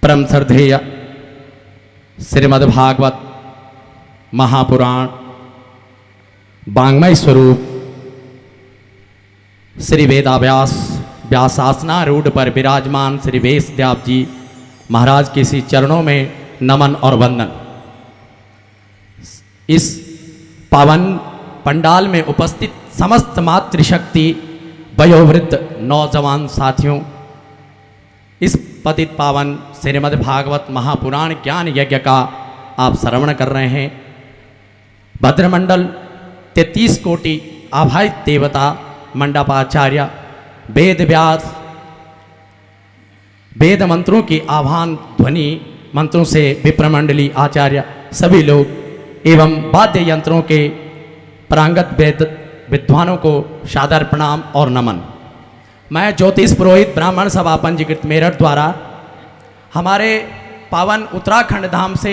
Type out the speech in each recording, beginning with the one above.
परम श्रद्धेय श्रीमद्भागवत महापुराण वाङ्मय स्वरूप श्री वेदाव्यास व्यासासनारूढ़ पर विराजमान श्री वेशदेव जी महाराज के श्री चरणों में नमन और वंदन। इस पावन पंडाल में उपस्थित समस्त मातृशक्ति वयोवृद्ध नौजवान साथियों, इस पतित पावन श्रीमद् भागवत महापुराण ज्ञान यज्ञ का आप श्रवण कर रहे हैं। भद्रमंडल 33 कोटि आभारित देवता मंडपाचार्य वेद व्यास वेद मंत्रों की आह्वान ध्वनि मंत्रों से विप्रमंडली आचार्य सभी लोग एवं वाद्य यंत्रों के प्रांगत वेद विद्वानों को सादर प्रणाम और नमन। मैं ज्योतिष पुरोहित ब्राह्मण सभा पंजीकृत मेरठ द्वारा हमारे पावन उत्तराखंड धाम से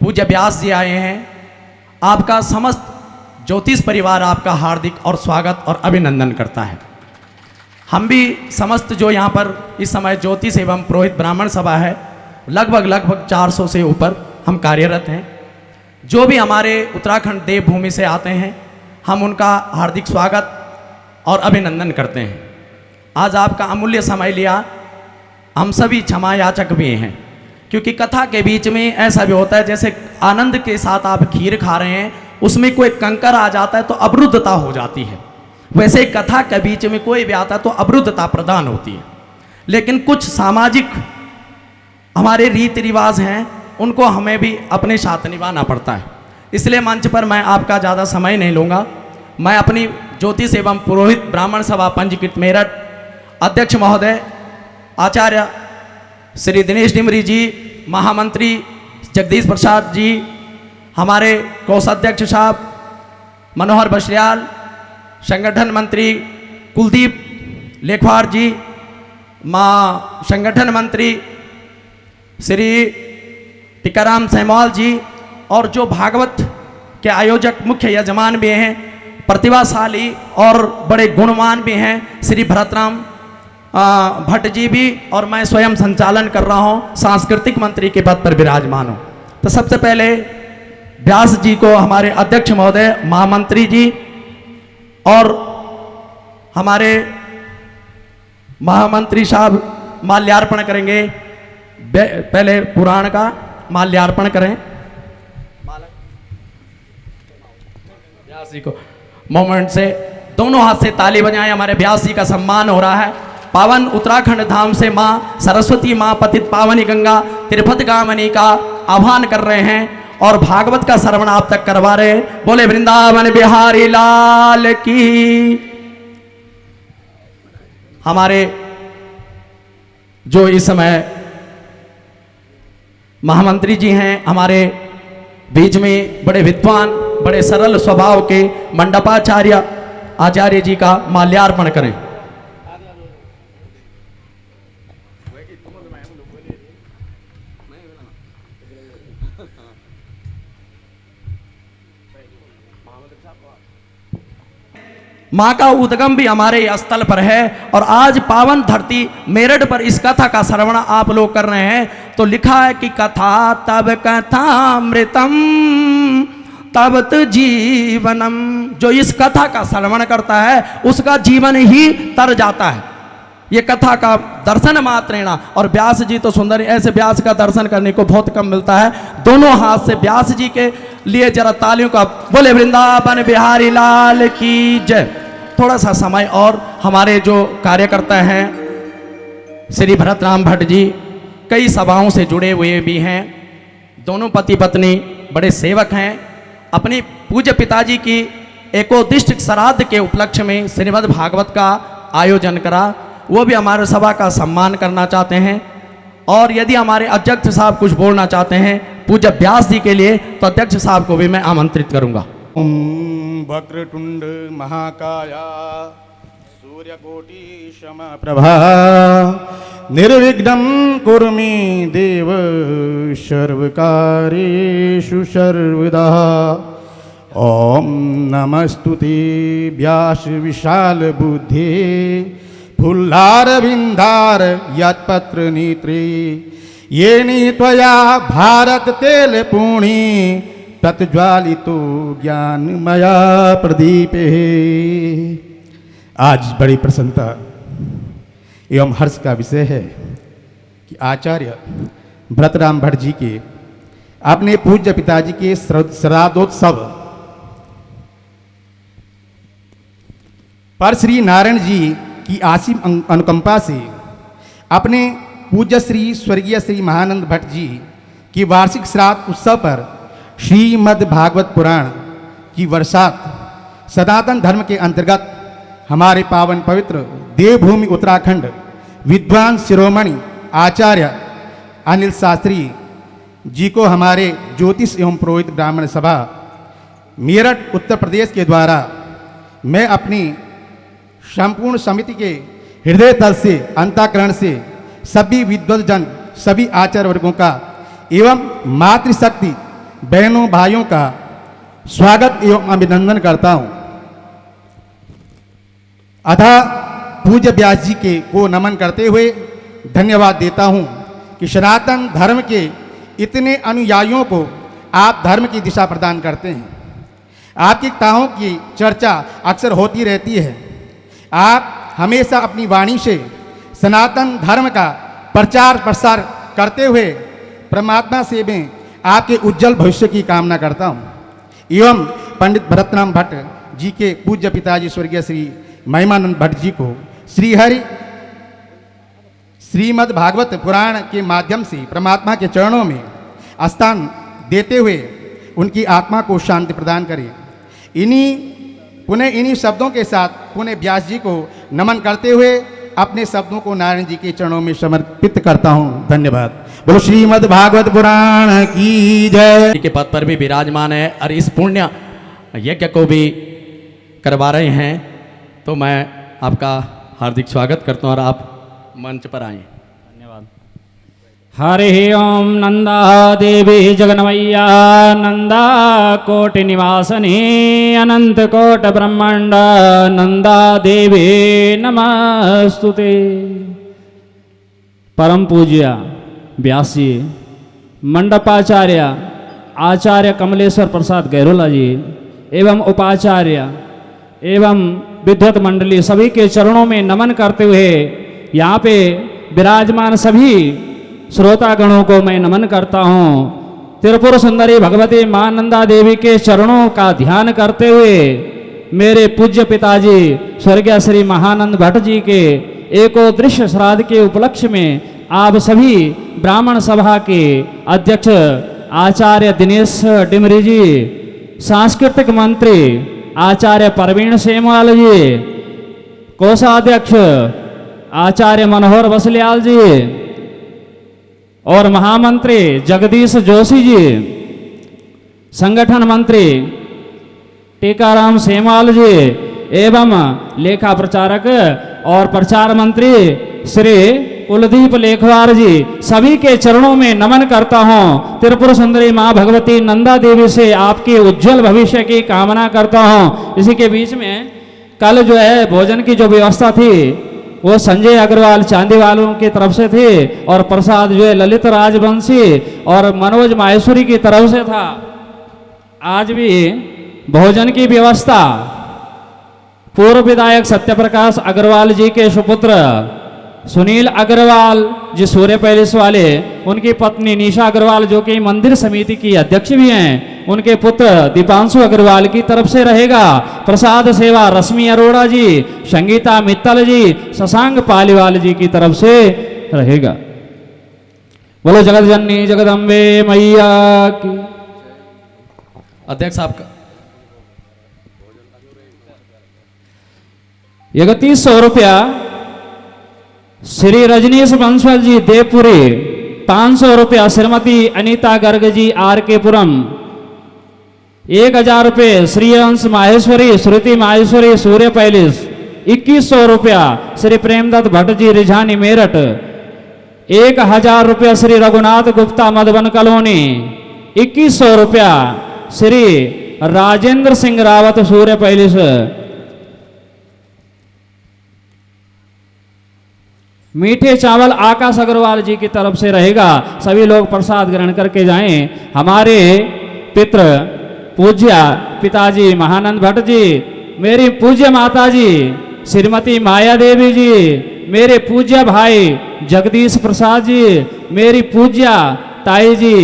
पूज्य व्यास जी आए हैं। आपका समस्त ज्योतिष परिवार आपका हार्दिक और स्वागत और अभिनंदन करता है। हम भी समस्त जो यहाँ पर इस समय ज्योतिष एवं पुरोहित ब्राह्मण सभा है, लगभग 400 से ऊपर हम कार्यरत हैं। जो भी हमारे उत्तराखंड देवभूमि से आते हैं, हम उनका हार्दिक स्वागत और अभिनंदन करते हैं। आज आपका अमूल्य समय लिया, हम सभी क्षमा याचक भी हैं, क्योंकि कथा के बीच में ऐसा भी होता है जैसे आनंद के साथ आप खीर खा रहे हैं, उसमें कोई कंकर आ जाता है तो अवरुद्धता हो जाती है। वैसे कथा के बीच में कोई भी आता है तो अवरुद्धता प्रदान होती है। लेकिन कुछ सामाजिक हमारे रीति रिवाज हैं, उनको हमें भी अपने साथ निभाना पड़ता है। इसलिए मंच पर मैं आपका ज़्यादा समय नहीं लूँगा। मैं अपनी ज्योतिष एवं पुरोहित ब्राह्मण सभा पंजीकृत मेरठ अध्यक्ष महोदय आचार्य श्री दिनेश डिमरी जी, महामंत्री जगदीश प्रसाद जी, हमारे कोषाध्यक्ष साहब मनोहर बशरियाल, संगठन मंत्री कुलदीप लेखवार जी, संगठन मंत्री श्री टीकाराम सहमवाल जी, और जो भागवत के आयोजक मुख्य यजमान भी हैं, प्रतिभाशाली और बड़े गुणवान भी हैं श्री भरतराम भट्ट जी भी, और मैं स्वयं संचालन कर रहा हूं, सांस्कृतिक मंत्री के पद पर विराजमान हूं। तो सबसे पहले व्यास जी को हमारे अध्यक्ष महोदय महामंत्री जी और हमारे महामंत्री साहब माल्यार्पण करेंगे। पहले पुराण का माल्यार्पण करें। व्यास जी को मोमेंट से दोनों हाथ से ताली बजाएं। हमारे व्यास जी का सम्मान हो रहा है। पावन उत्तराखंड धाम से माँ सरस्वती, माँ पतित पावनी गंगा तिरुपत गामनी का आह्वान कर रहे हैं और भागवत का श्रवण आप तक करवा रहे हैं। बोले वृंदावन बिहारी लाल की। हमारे जो इस समय महामंत्री जी हैं, हमारे बीच में बड़े विद्वान, बड़े सरल स्वभाव के मंडपाचार्य आचार्य जी का माल्यार्पण करें। माँ का उद्गम भी हमारे स्थल पर है और आज पावन धरती मेरठ पर इस कथा का श्रवण आप लोग कर रहे हैं। तो लिखा है कि कथा तब कथामृतम तबत जीवनम। जो इस कथा का श्रवण करता है उसका जीवन ही तर जाता है। ये कथा का दर्शन मात्रेणा। और व्यास जी तो सुंदर, ऐसे व्यास का दर्शन करने को बहुत कम मिलता है। दोनों हाथ से व्यास जी के लिए जरा तालियों का बोले वृंदावन बिहारी लाल की जय। थोड़ा सा समय और हमारे जो कार्यकर्ता हैं श्री भरतराम भट्ट जी कई सभाओं से जुड़े हुए भी हैं। दोनों पति पत्नी बड़े सेवक हैं। अपनी पूज्य पिताजी की एकोदिष्ट श्राद्ध के उपलक्ष्य में श्रीमद् भागवत का आयोजन करा, वो भी हमारे सभा का सम्मान करना चाहते हैं। और यदि हमारे अध्यक्ष साहब कुछ बोलना चाहते हैं पूज्य व्यास जी के लिए, तो अध्यक्ष साहब को भी मैं आमंत्रित करूंगा। ओम वक्रतुंड महाकाया सूर्यकोटि समप्रभा निर्विघ्नं कुरु मे देव सर्वकार्येषु सर्वदा। ओम नमस्तुते व्यास विशाल बुद्धे फुल्लार बिंदार यत्पत्र नेत्रे येनि त्वया भारत तेल पूर्णी तत्ज्वालितो ज्ञानमया प्रदीपे। आज बड़ी प्रसन्नता एवं हर्ष का विषय है कि आचार्य भरतराम भट्ट जी के अपने पूज्य पिताजी के श्राद्धोत्सव पर श्री नारायण जी की असीम अनुकंपा से अपने पूज्य श्री स्वर्गीय श्री महानंद भट्ट जी की वार्षिक श्राद्ध उत्सव पर श्रीमद् भागवत पुराण की वर्षात सनातन धर्म के अंतर्गत हमारे पावन पवित्र देवभूमि उत्तराखंड विद्वान शिरोमणि आचार्य अनिल शास्त्री जी को हमारे ज्योतिष एवं पुरोहित ब्राह्मण सभा मेरठ उत्तर प्रदेश के द्वारा मैं अपनी संपूर्ण समिति के हृदय तल से अंतःकरण से सभी विद्वजन सभी आचार्य वर्गों का एवं मातृशक्ति बहनों भाइयों का स्वागत एवं अभिनंदन करता हूँ। अतः पूज्य व्यास जी के को नमन करते हुए धन्यवाद देता हूँ कि सनातन धर्म के इतने अनुयायियों को आप धर्म की दिशा प्रदान करते हैं। आपकी कथाओं की चर्चा अक्सर होती रहती है। आप हमेशा अपनी वाणी से सनातन धर्म का प्रचार प्रसार करते हुए परमात्मा से मैं आपके उज्जवल भविष्य की कामना करता हूँ। एवं पंडित भरतराम भट्ट जी के पूज्य पिताजी स्वर्गीय श्री महिमानंद भट्ट जी को श्रीहरि श्रीमद् भागवत पुराण के माध्यम से परमात्मा के चरणों में स्थान देते हुए उनकी आत्मा को शांति प्रदान करें। इन्हीं शब्दों के साथ पुनः व्यास जी को नमन करते हुए अपने शब्दों को नारायण जी के चरणों में समर्पित करता हूँ। धन्यवाद। बोलो श्रीमद् भागवत पुराण की जय। के पद पर भी विराजमान है और इस पुण्य यज्ञ को भी करवा रहे हैं, तो मैं आपका हार्दिक स्वागत करता हूँ और आप मंच पर आए। धन्यवाद। हरि ओम नंदा देवी जगन्मय्या नंदा कोटि निवासनी अनंत कोट ब्रह्मांड नंदा देवी नमस्तुते। परम पूज्य व्यास जी, मंडपाचार्य आचार्य कमलेश्वर प्रसाद गैरोला जी एवं उपाचार्य एवं विद्वत मंडली सभी के चरणों में नमन करते हुए यहाँ पे विराजमान सभी श्रोतागणों को मैं नमन करता हूँ। त्रिपुर सुंदरी भगवती मां नंदा देवी के चरणों का ध्यान करते हुए मेरे पूज्य पिताजी स्वर्गीय श्री महानंद भट्ट जी के एकोदृश्य श्राद्ध के उपलक्ष्य में आप सभी ब्राह्मण सभा के अध्यक्ष आचार्य दिनेश डिमरी जी, सांस्कृतिक मंत्री आचार्य प्रवीण सेमवाल जी, कोषाध्यक्ष आचार्य मनोहर बसलियाल जी और महामंत्री जगदीश जोशी जी, संगठन मंत्री टीकाराम सेमवाल जी एवं लेखा प्रचारक और प्रचार मंत्री श्री कुलदीप लेखवार जी, सभी के चरणों में नमन करता हूँ। त्रिपुर सुंदरी माँ भगवती नंदा देवी से आपके उज्जवल भविष्य की कामना करता हूँ। इसी के बीच में कल जो है भोजन की जो व्यवस्था थी वो संजय अग्रवाल चांदी वालों की तरफ से थी और प्रसाद जो है ललित राजवंशी और मनोज माहेश्वरी की तरफ से था। आज भी भोजन की व्यवस्था पूर्व विधायक सत्यप्रकाश अग्रवाल जी के सुपुत्र सुनील अग्रवाल जी सूर्य पैलेस वाले, उनकी पत्नी निशा अग्रवाल जो कि मंदिर समिति की अध्यक्ष भी हैं, उनके पुत्र दीपांशु अग्रवाल की तरफ से रहेगा। प्रसाद सेवा रश्मि अरोड़ा जी, संगीता मित्तल जी, शशांक पालीवाल जी की तरफ से रहेगा। बोलो जगत जननी जगदम्बे मैया की। अध्यक्ष आपका 3100 रुपया श्री रजनीश बंसल जी देवपुरी, 500 रुपया श्रीमती अनीता गर्ग जी आर के पुरम, 1000 रुपये श्री अंश माहेश्वरी श्रुति माहेश्वरी सूर्य पैलेस, 2100 रुपया श्री प्रेमदत्त भट्ट जी रिझानी मेरठ, 1000 रुपया श्री रघुनाथ गुप्ता मधुबन कॉलोनी, 2100 रुपया श्री राजेंद्र सिंह रावत सूर्य पैलेस, मीठे चावल आकाश अग्रवाल जी की तरफ से रहेगा। सभी लोग प्रसाद ग्रहण करके जाएं। हमारे पितृ पूज्य पिताजी महानंद भट्ट जी, मेरी पूज्य माता जी श्रीमती माया देवी जी, मेरे पूज्य भाई जगदीश प्रसाद जी, मेरी पूज्य ताई जी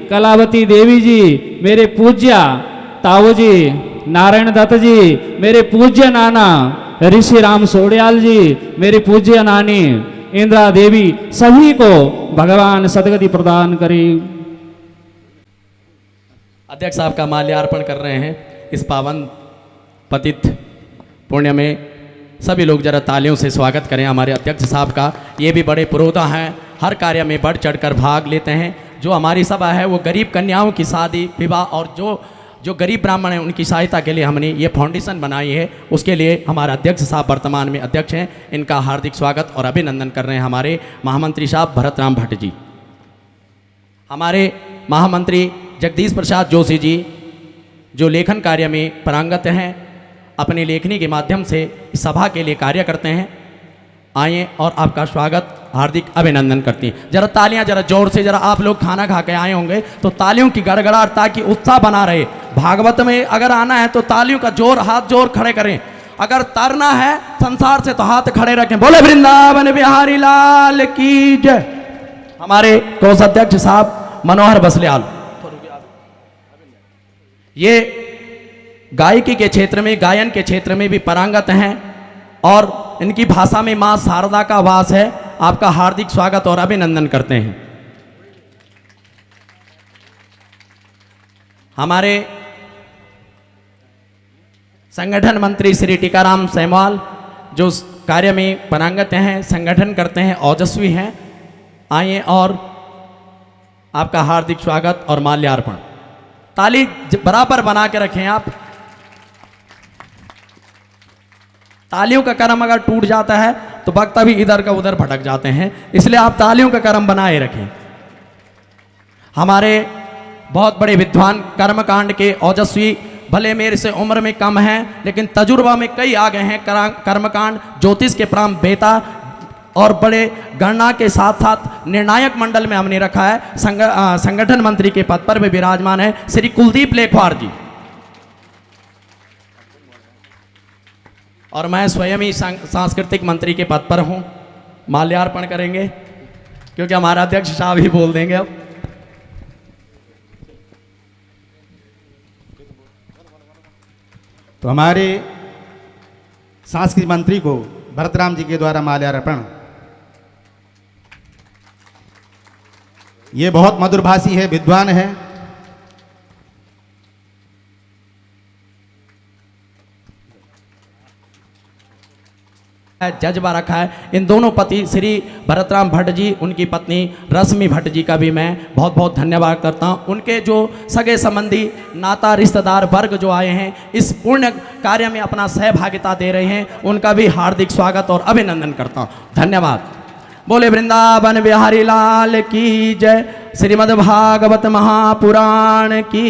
कलावती देवी जी, मेरे पूज्य ताऊ जी नारायण दत्त जी, मेरे पूज्य नाना ऋषि राम सोडियाल जी, मेरी पूज्य नानी इंदिरा देवी, सभी को भगवान सदगति प्रदान करे। अध्यक्ष साहब का माल्यार्पण कर रहे हैं इस पावन पतित पुण्य में। सभी लोग जरा तालियों से स्वागत करें हमारे अध्यक्ष साहब का। ये भी बड़े पुरोधा हैं, हर कार्य में बढ़ चढ़कर भाग लेते हैं। जो हमारी सभा है वो गरीब कन्याओं की शादी विवाह और जो गरीब ब्राह्मण हैं उनकी सहायता के लिए हमने ये फाउंडेशन बनाई है। उसके लिए हमारे अध्यक्ष साहब वर्तमान में अध्यक्ष हैं, इनका हार्दिक स्वागत और अभिनंदन कर रहे हैं हमारे महामंत्री साहब भरतराम भट्ट जी। हमारे महामंत्री जगदीश प्रसाद जोशी जी जो लेखन कार्य में पारंगत हैं, अपनी लेखनी के माध्यम से इस सभा के लिए कार्य करते हैं। आइए और आपका स्वागत हार्दिक अभिनंदन करती हैं। जरा तालियां जरा जोर से, जरा आप लोग खाना खा के आए होंगे तो तालियों की गड़गड़ाहट ताकि उत्साह बना रहे। भागवत में अगर आना है तो तालियों का जोर, हाथ जोर खड़े करें। अगर तरना है संसार से तो हाथ खड़े रखें। बोले वृंदावन बिहारी लाल की जय। हमारे कोषाध्यक्ष साहब मनोहर बसलियाल, ये गायकी के क्षेत्र में, गायन के क्षेत्र में भी पारंगत हैं और इनकी भाषा में मां शारदा का वास है। आपका हार्दिक स्वागत और अभिनंदन करते हैं। हमारे संगठन मंत्री श्री टीकाराम सेमवाल जो कार्य में पारंगत हैं, संगठन करते हैं, ओजस्वी हैं। आइए और आपका हार्दिक स्वागत और माल्यार्पण। ताली बराबर बना के रखें आप। तालियों का क्रम अगर टूट जाता है तो वक्ता भी इधर का उधर भटक जाते हैं, इसलिए आप तालियों का क्रम बनाए रखें। हमारे बहुत बड़े विद्वान कर्मकांड के ओजस्वी, भले मेरे से उम्र में कम हैं लेकिन तजुर्बा में कई आ गए हैं। कर्मकांड ज्योतिष के प्राम बेता और बड़े गणना के साथ साथ निर्णायक मंडल में हमने रखा है। संगठन मंत्री के पद पर भी विराजमान है श्री कुलदीप लेखवार जी। और मैं स्वयं ही सांस्कृतिक मंत्री के पद पर हूँ। माल्यार्पण करेंगे क्योंकि हमारा अध्यक्ष साहब ही बोल देंगे अब। तो हमारे सांस्कृतिक मंत्री को भरतराम जी के द्वारा माल्यार्पण। ये बहुत मधुरभाषी है, विद्वान है। जज्बा रखा है। इन दोनों पति श्री भरतराम भट्ट जी, उनकी पत्नी रश्मि भट्ट जी का भी मैं बहुत बहुत धन्यवाद करता हूँ। उनके जो सगे संबंधी नाता रिश्तेदार वर्ग जो आए हैं इस पुण्य कार्य में अपना सहभागिता दे रहे हैं, उनका भी हार्दिक स्वागत और अभिनंदन करता हूँ। धन्यवाद। बोले वृंदावन बिहारी लाल की जय। श्रीमद् भागवत महापुराण की।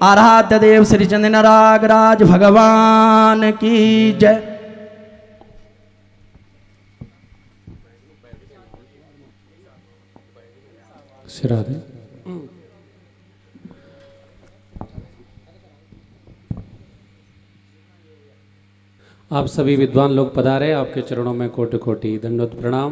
आराध्य देव श्री चंद्र नागराज भगवान की जय। राधे। आप सभी विद्वान लोग पधारे, आपके चरणों में कोटि कोटि दंडवत प्रणाम।